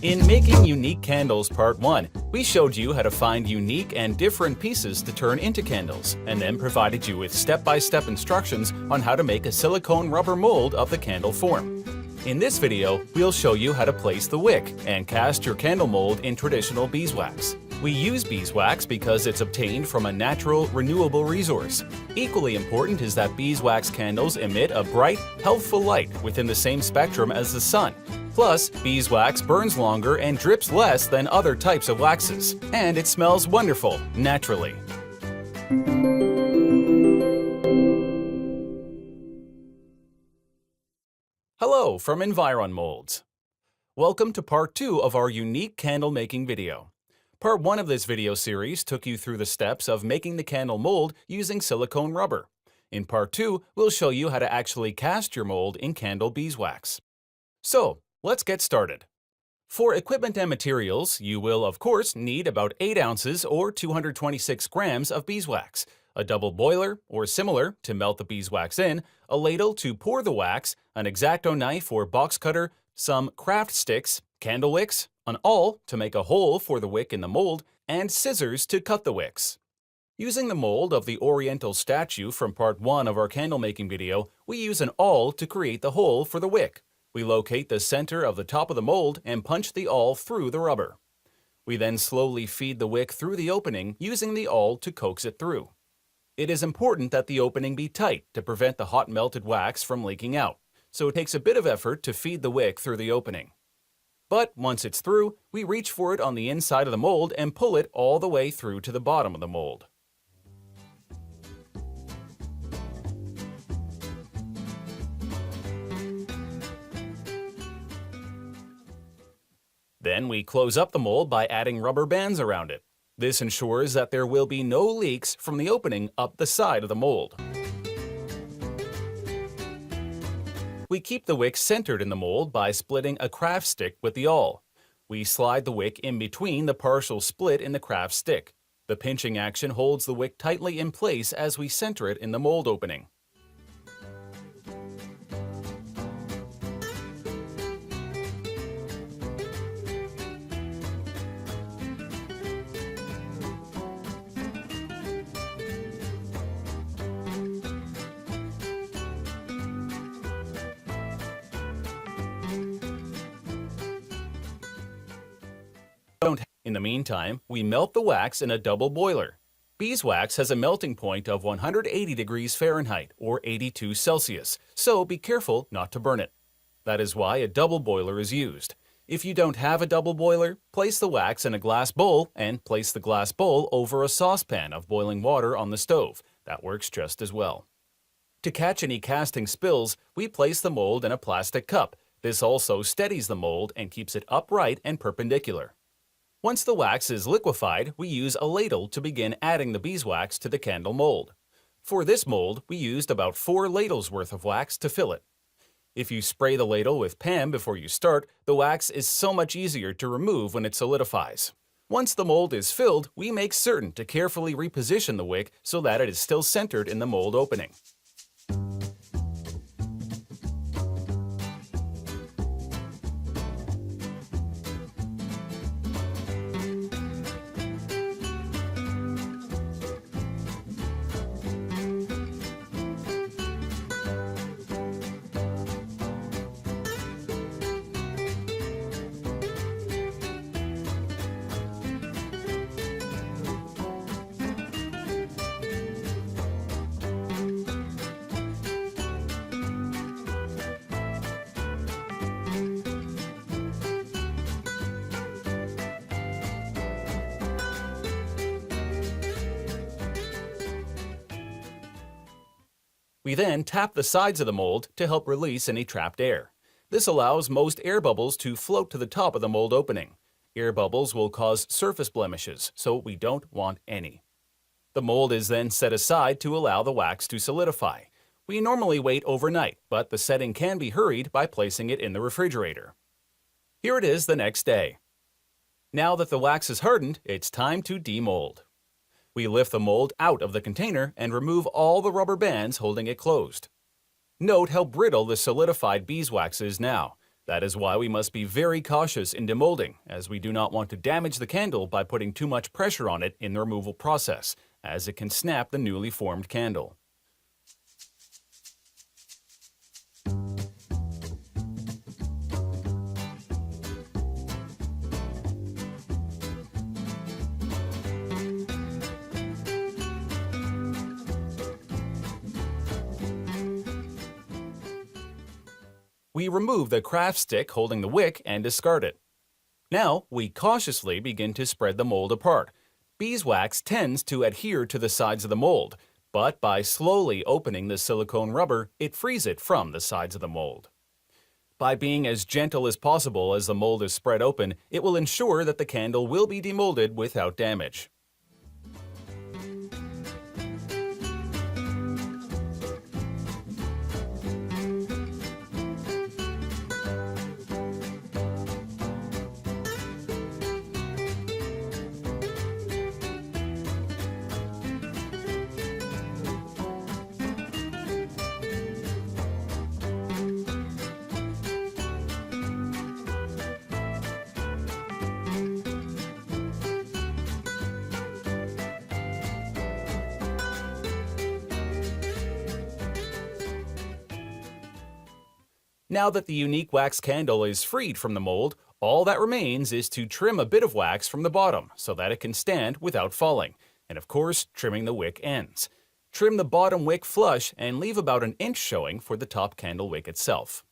In Making Unique Candles Part 1, we showed you how to find unique and different pieces to turn into candles, and then provided you with step-by-step instructions on how to make a silicone rubber mold of the candle form. In this video, we'll show you how to place the wick and cast your candle mold in traditional beeswax. We use beeswax because it's obtained from a natural, renewable resource. Equally important is that beeswax candles emit a bright, healthful light within the same spectrum as the sun. Plus, beeswax burns longer and drips less than other types of waxes. And it smells wonderful, naturally. Hello from Environ Molds. Welcome to Part 2 of our unique candle making video. Part 1 of this video series took you through the steps of making the candle mold using silicone rubber. In Part 2, we'll show you how to actually cast your mold in candle beeswax. So, let's get started. For equipment and materials, you will of course need about 8 ounces or 226 grams of beeswax, a double boiler or similar to melt the beeswax in, a ladle to pour the wax, an X-Acto knife or box cutter, some craft sticks, candle wicks, an awl to make a hole for the wick in the mold, and scissors to cut the wicks. Using the mold of the Oriental statue from Part 1 of our candle making video, we use an awl to create the hole for the wick. We locate the center of the top of the mold and punch the awl through the rubber. We then slowly feed the wick through the opening using the awl to coax it through. It is important that the opening be tight to prevent the hot melted wax from leaking out, so it takes a bit of effort to feed the wick through the opening. But once it's through, we reach for it on the inside of the mold and pull it all the way through to the bottom of the mold. Then we close up the mold by adding rubber bands around it. This ensures that there will be no leaks from the opening up the side of the mold. We keep the wick centered in the mold by splitting a craft stick with the awl. We slide the wick in between the partial split in the craft stick. The pinching action holds the wick tightly in place as we center it in the mold opening. In the meantime, we melt the wax in a double boiler. Beeswax has a melting point of 180 degrees Fahrenheit or 82 Celsius, so be careful not to burn it. That is why a double boiler is used. If you don't have a double boiler, place the wax in a glass bowl and place the glass bowl over a saucepan of boiling water on the stove. That works just as well. To catch any casting spills, we place the mold in a plastic cup. This also steadies the mold and keeps it upright and perpendicular. Once the wax is liquefied, we use a ladle to begin adding the beeswax to the candle mold. For this mold, we used about 4 ladles worth of wax to fill it. If you spray the ladle with PAM before you start, the wax is so much easier to remove when it solidifies. Once the mold is filled, we make certain to carefully reposition the wick so that it is still centered in the mold opening. We then tap the sides of the mold to help release any trapped air. This allows most air bubbles to float to the top of the mold opening. Air bubbles will cause surface blemishes, so we don't want any. The mold is then set aside to allow the wax to solidify. We normally wait overnight, but the setting can be hurried by placing it in the refrigerator. Here it is the next day. Now that the wax is hardened, it's time to demold. We lift the mold out of the container and remove all the rubber bands holding it closed. Note how brittle the solidified beeswax is now. That is why we must be very cautious in demolding, as we do not want to damage the candle by putting too much pressure on it in the removal process, as it can snap the newly formed candle. We remove the craft stick holding the wick and discard it. Now, we cautiously begin to spread the mold apart. Beeswax tends to adhere to the sides of the mold, but by slowly opening the silicone rubber, it frees it from the sides of the mold. By being as gentle as possible as the mold is spread open, it will ensure that the candle will be demolded without damage. Now that the unique wax candle is freed from the mold, all that remains is to trim a bit of wax from the bottom so that it can stand without falling, and of course, trimming the wick ends. Trim the bottom wick flush and leave about an inch showing for the top candle wick itself.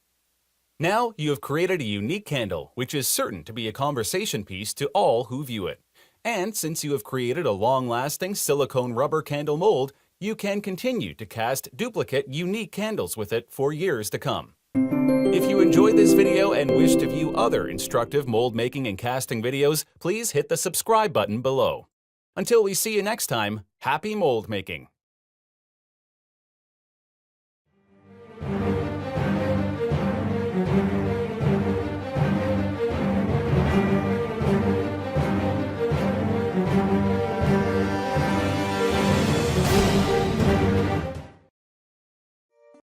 Now you have created a unique candle, which is certain to be a conversation piece to all who view it. And since you have created a long-lasting silicone rubber candle mold, you can continue to cast duplicate unique candles with it for years to come. If you enjoyed this video and wish to view other instructive mold making and casting videos, please hit the subscribe button below. Until we see you next time, happy mold making!